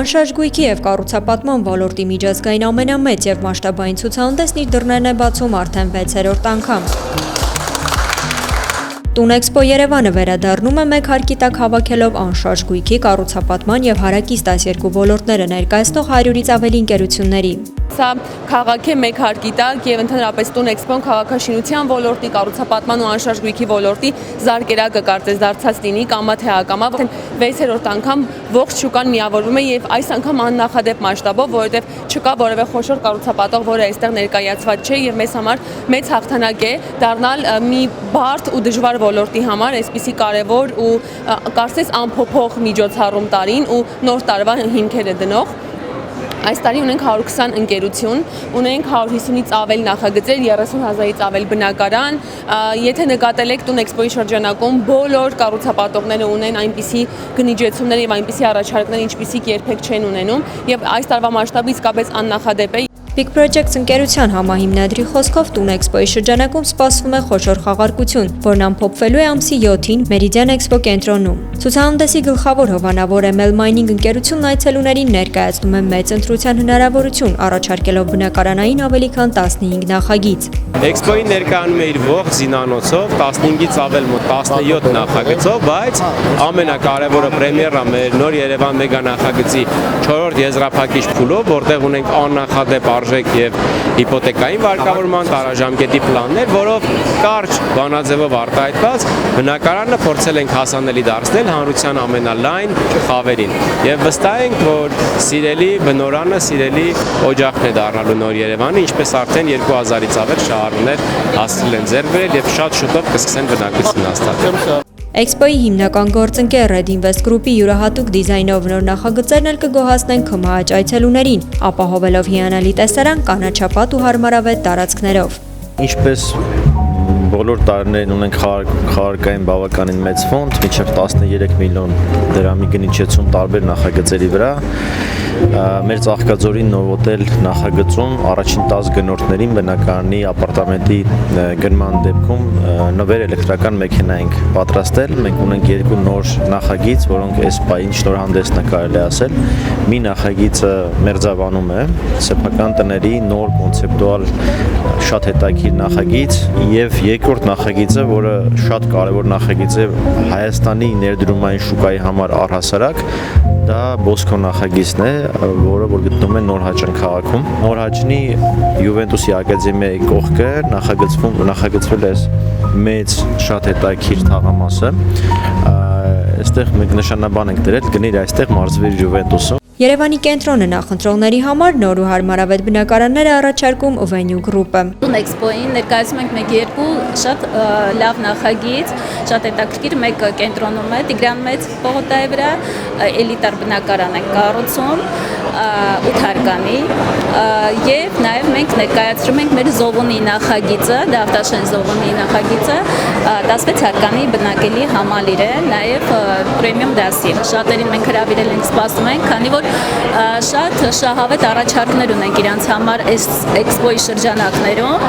Անշարժ գույքի և կառուցապատման ոլորտի միջազգային ամենամեծ և մասշտաբային ցուցահանդեսն իր դռներն է բացում արդեն 6-րդ անգամ։ Տուն-էքսպո Երևանը վերադառնում է մեկ հարկի տակ հավաքելով անշարժ գույքի, կառուցապատման և հարակից 12 ոլորտները ներկայացնող 100-ից ավելի ընկերությունների։ Սա քաղաք է մեկ հարկի տակ եւ ընդհանրապես Տուն-էքսպոն քաղաքաշինության ոլորտի, կառուցապատման ու անշարժ գույքի ոլորտի զարկերակը կարծես դարձած լինի կամա թե ակամա, 6-րդ անգամ ողջ շուկան միավորվում է եւ այս անգամ աննախադեպ մասշտաբով, որովհետեւ չկա որևէ խոշոր կառուցապատող, որը այստեղ ներկայացված չէ եւ մեզ համար մեծ հաղթանակ է դառնալ մի բարդ ու դժվար ոլորտի համար այսպիսի կարևոր ու կարծես անփոփոխ միջոցառում տարին ու նոր տարվա հիմքերը դնող։ Այս տարի ունենք 120 ընկերություն, ունենք 150-ից ավել նախագծեր, 30,000-ից ավել բնակարան, եթե նկատել եք Տուն-էքսպոյի շրջանակում բոլոր կառուցապատողները ունեն այնպիսի գնիջեցումներ եւ այնպիսի առաջարկներ, ինչպիսիք երբեք չեն ունենում, եւ այս տարվա մասշտաբը իսկապես աննախադեպ է։ Big Projects ընկերության համահիմնադրի խոսքով Տուն-էքսպոյի շրջանակում սպասվում է խոշոր խաղարկություն, որն ամփոփվելու է ամսի 7-ին Meridian Expo կենտրոնում։ Ցուցահանդեսի գլխավոր հովանավոր ML Mining ընկերությունն այցելուներին ներկայացնում է մեծ ընտրության հնարավորություն, առաջարկելով բնակարանային ավելի քան 15 նախագիծ։ Էքսպոյին ներկայանում է իր ողջ զինանոցով, 15-ից ավել մոտ 17 նախագծով, բայց ամենակարևորը պրեմիերա մեր նոր Երևան մեգա նախագծի 4-րդ եզրափակիչ փուլով, որտեղ ունենք աննախադեպ արժեք եւ հիպոթեկային վարկավորման տարաժամկետի պլաններ, որով կարճ բանաձևով արտահայտված բնակարանը փորձել ենք հասանելի դարձնել հանրության ամենալայն խավերին եւ վստահ ենք, որ սիրելի բնորանը, սիրելի օջախն է դառնալու նոր Երևանը, ինչպես արդեն 2000-ից ավել շահառուներ հասցրել են ձեռք բերել եւ շատ շուտով կսկսեն բնակություն հաստատել։ Էքսպոյի հիմնական գործընկեր Red Invest Group-ի յուրահատուկ դիզայնով նոր նախագծերն էլ կգոհացնեն քմահաճ այցելուներին, ապահովելով հիանալի տեսարան կանաչապատ ու հարմարավետ տարածքներով։ Ինչպես բոլոր տարիներին ունենք խաղարկային բավականին մեծ ֆոնդ, մինչև 13 միլիոն դրամի գնիջեցում տարբեր նախագծերի վրա։ Մեր Ծաղկաձորին նովոտել նախագծում առաջին 10 գնորդներին բնակարանի ապարտամենտի գնման դեպքում նվեր էլեկտրական մեքենա ենք պատրաստել։ Մենք ունենք 2 նոր նախագիծ, որոնք այս պահին շնորհանդեսն է կարելի ասել։ Մի նախագիծը Մերձավանում է, սեփական տների նոր կոնցեպտուալ շատ հետաքրքիր նախագիծ, եւ երկրորդ նախագիծը, որը շատ կարևոր նախագիծ է Հայաստանի ներդրումային շուկայի համար առհասարակ, դա Բոսկո նախագիծն է, որը որ գտնվում է Նորհաճան քաղաքում։ Նորհաճնի Յուվենտուսի ակադեմիայի կողքը նախագծվել է մեծ շատ հետաքրքիր թաղամասը։ Այստեղ մենք նշանաբան ենք դրել գնիր այստեղ մարզվիր Յուվենտուսը։ Երևանի կենտրոնը նախընտրողների համար նոր ու հարմարավետ բնակարաններ է առաջարկում Venue Group-ը։ Տուն-էքսպոյին ներկայացնում ենք մեկ-երկու շատ լավ նախագիծ, շատ հետաքրքիր, մեկ կենտրոնում է Տիգրան Մեծ պողոտայի վրա, էլիտար բնակարան ենք կառուցում, 8 հարկանի, եւ նաեւ մենք ներկայացնում ենք մեր Զովոնի նախագիծը, Դավթաշեն Զովոնի նախագիծը, 16 հարկանի բնակելի համալիր է, նաեւ պրեմիում դասի։ Շատերին մենք հրավիրել ենք, սպասում ենք, քանի որ շատ շահավետ առաջարկներ ունենք իրանց համար այս էքսպոյի շրջանակներում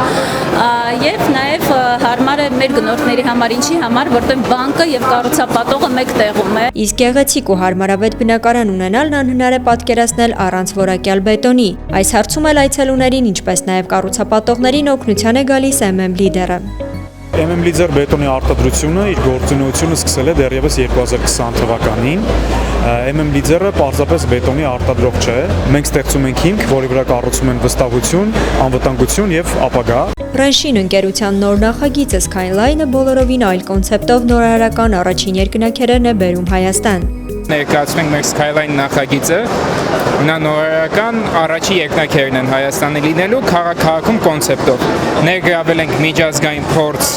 եւ նաեւ հարմար է մեր գնորդների համար, ինչի համար, որտեղ բանկը եւ կառուցապատողը մեկ տեղում է։ Իսկ գեղեցիկ ու հարմարավետ բնակարան ունենալն անհնար է պատկերացնել առանց որակյալ բետոնի։ Այս հարցում էլ այցելուներին, ինչպես նաեւ կառուցապատողներին օգնության է գալիս MM Leader-ը։ MM Leader բետոնի արտադրությունը իր գործունեությունը սկսել է դեռևս 2020 թվականին։ MM Leader-ը պարզապես բետոնի արտադրող չէ։ Մենք ստեղծում ենք հիմք, որի վրա կառուցում են վստահություն, անվտանգություն եւ ապագա։ Ռենշին ընկերության նոր նախագիծը Skyline-ը բոլորովին այլ կոնցեպտով նորարարական առաջին երկնաքերերն է բերում Հայաստան։ Ներկայացնում ենք Skyline նախագիծը, նա նորարարական առաջի երկնաքերն են Հայաստանի լինելու քաղաք-քաղաքում կոնցեպտով։ Ներգրավել ենք միջազգային փորձ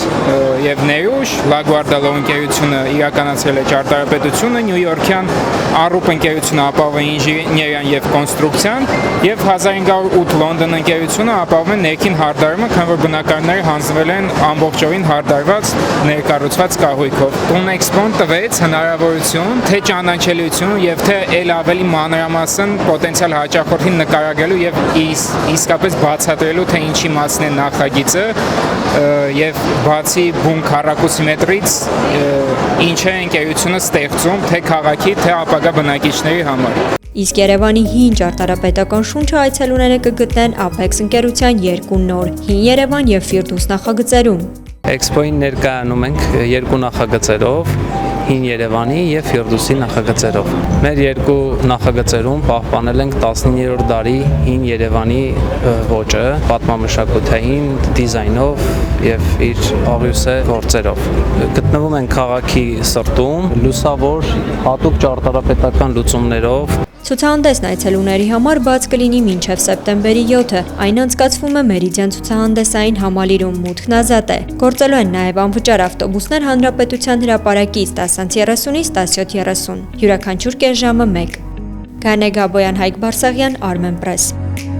եւ ներուժ, Լագուարդալո ընկերությունը իրականացրել է ճարտարապետությունը, Նյույորքյան Առուպ ընկերությունը ապահովում է ինժեներիան եւ կոնստրուկցիան եւ 1908 Լոնդոն ընկերությունը ապահովում է ներքին հարդարումը, քանի որ բնակարանները հանձնվել են ամբողջովին հարդարված ներկառուցված կահույքով։ Տուն-էքսպոն տվեց հնարավորություն թե ճանաչելիություն եւ թե ել ավելի մանրամասն պոտենցիալ հաճախորդին նկարագրելու եւ իսկապես բացատրելու թե ինչի մասն է նախագիծը եւ բացի բուն քառակուսի մետրից ինչ է ընկերությունը ստեղծում թե քաղաքի, թե ապագա բնակիչների համար։ Իսկ Երևանի հին ճարտարապետական շունչը այցելուները կգտնեն Apex ընկերության երկու նոր՝ Հին Երևան եւ Ֆիրդուս նախագծերում։ Էքսպոյին ներկայանում ենք երկու նախագծերով՝ Հին Երևանի եւ Ֆիրդուսի նախագծերով։ Մեր երկու նախագծերում պահպանել ենք 19-րդ դարի Հին Երևանի ոճը, պատմամշակութային դիզայնով եւ իր աղյուսե գործերով։ Գտնվում ենք քաղաքի սրտում, լուսավոր, հատուկ ճարտարապետական լուծումներով։ Ցուցահանդեսն այցելուների համար բաց կլինի մինչև սեպտեմբերի 7-ը։ Այն անցկացվում է Մերիդիան ցուցահանդեսային համալիրում, մուտքն ազատ է։ Գործելու են նաև անվճար ավտոբուսներ Հանրապետության հրապարակից 10:30-ից 17:30։ Յուրաքանչյուր կես ժամը 1։ Գանե Գաբոյան, Հայկ Բարսեղյան, Armenpress։